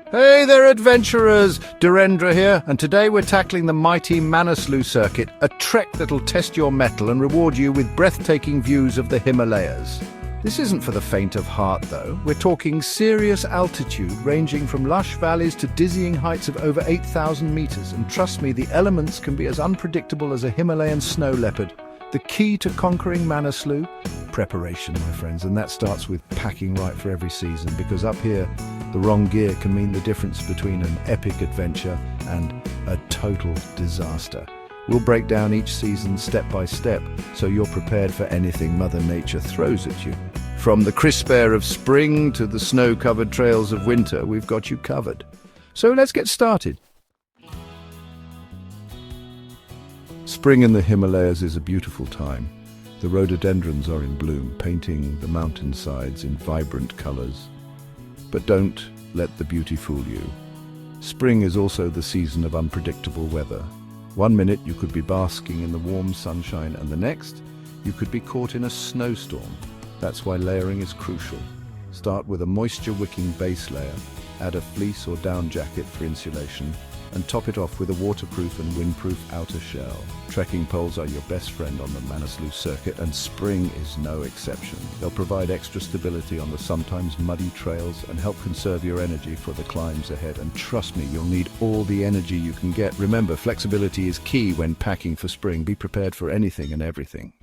Hey there, adventurers! Durendra here, and today we're tackling the mighty Manaslu Circuit, a trek that'll test your mettle and reward you with breathtaking views of the Himalayas. This isn't for the faint of heart, though. We're talking serious altitude, ranging from lush valleys to dizzying heights of over 8,000 meters, and trust me, the elements can be as unpredictable as a Himalayan snow leopard. The key to conquering Manaslu? Preparation, my friends, and that starts with packing right for every season, because up here, the wrong gear can mean the difference between an epic adventure and a total disaster. We'll break down each season step by step, so you're prepared for anything Mother Nature throws at you. From the crisp air of spring to the snow-covered trails of winter, we've got you covered. So let's get started. Spring in the Himalayas is a beautiful time. The rhododendrons are in bloom, painting the mountainsides in vibrant colors. But don't let the beauty fool you. Spring is also the season of unpredictable weather. One minute you could be basking in the warm sunshine, and the next you could be caught in a snowstorm. That's why layering is crucial. Start with a moisture-wicking base layer, add a fleece or down jacket for insulation, and top it off with a waterproof and windproof outer shell. Trekking poles are your best friend on the Manaslu Circuit, and spring is no exception. They'll provide extra stability on the sometimes muddy trails and help conserve your energy for the climbs ahead. And trust me, you'll need all the energy you can get. Remember, flexibility is key when packing for spring. Be prepared for anything and everything.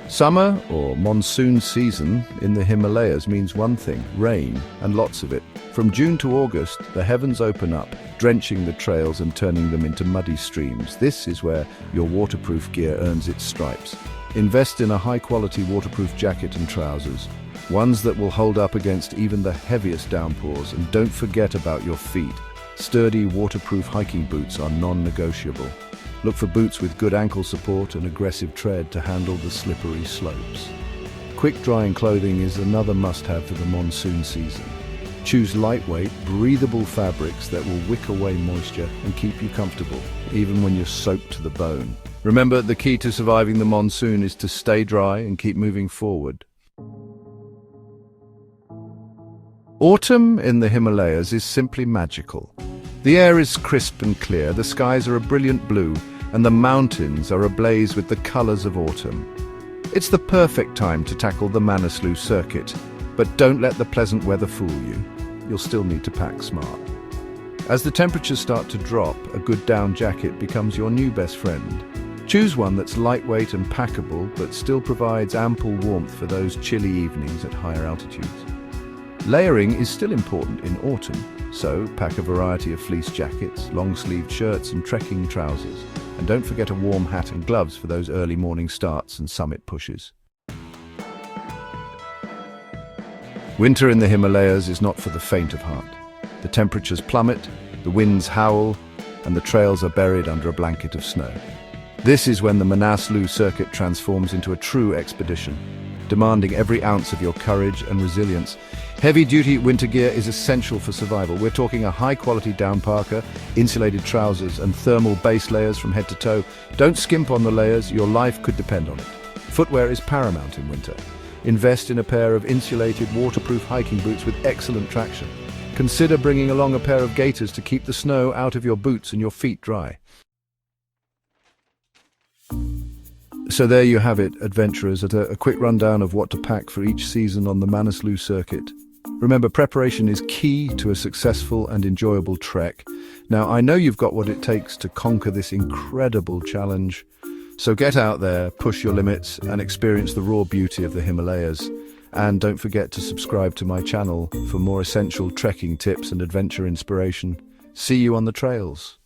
Summer, or monsoon season, in the Himalayas means one thing: rain, and lots of it. From June to August, the heavens open up, drenching the trails and turning them into muddy streams. This is where your waterproof gear earns its stripes. Invest in a high-quality waterproof jacket and trousers, ones that will hold up against even the heaviest downpours. And don't forget about your feet. Sturdy, waterproof hiking boots are non-negotiable. Look for boots with good ankle support and aggressive tread to handle the slippery slopes. Quick-drying clothing is another must-have for the monsoon season. Choose lightweight, breathable fabrics that will wick away moisture and keep you comfortable, even when you're soaked to the bone. Remember, the key to surviving the monsoon is to stay dry and keep moving forward. Autumn in the Himalayas is simply magical. The air is crisp and clear, the skies are a brilliant blue, and the mountains are ablaze with the colors of autumn. It's the perfect time to tackle the Manaslu Circuit, but don't let the pleasant weather fool you. You'll still need to pack smart. As the temperatures start to drop, a good down jacket becomes your new best friend. Choose one that's lightweight and packable, but still provides ample warmth for those chilly evenings at higher altitudes. Layering is still important in autumn, so pack a variety of fleece jackets, long-sleeved shirts and trekking trousers. And don't forget a warm hat and gloves for those early morning starts and summit pushes. Winter in the Himalayas is not for the faint of heart. The temperatures plummet, the winds howl, and the trails are buried under a blanket of snow. This is when the Manaslu Circuit transforms into a true expedition, demanding every ounce of your courage and resilience. Heavy-duty winter gear is essential for survival. We're talking a high-quality down parka, insulated trousers, and thermal base layers from head to toe. Don't skimp on the layers, your life could depend on it. Footwear is paramount in winter. Invest in a pair of insulated, waterproof hiking boots with excellent traction. Consider bringing along a pair of gaiters to keep the snow out of your boots and your feet dry. So there you have it, adventurers, at a quick rundown of what to pack for each season on the Manaslu Circuit. Remember, preparation is key to a successful and enjoyable trek. Now, I know you've got what it takes to conquer this incredible challenge. So get out there, push your limits, and experience the raw beauty of the Himalayas. And don't forget to subscribe to my channel for more essential trekking tips and adventure inspiration. See you on the trails.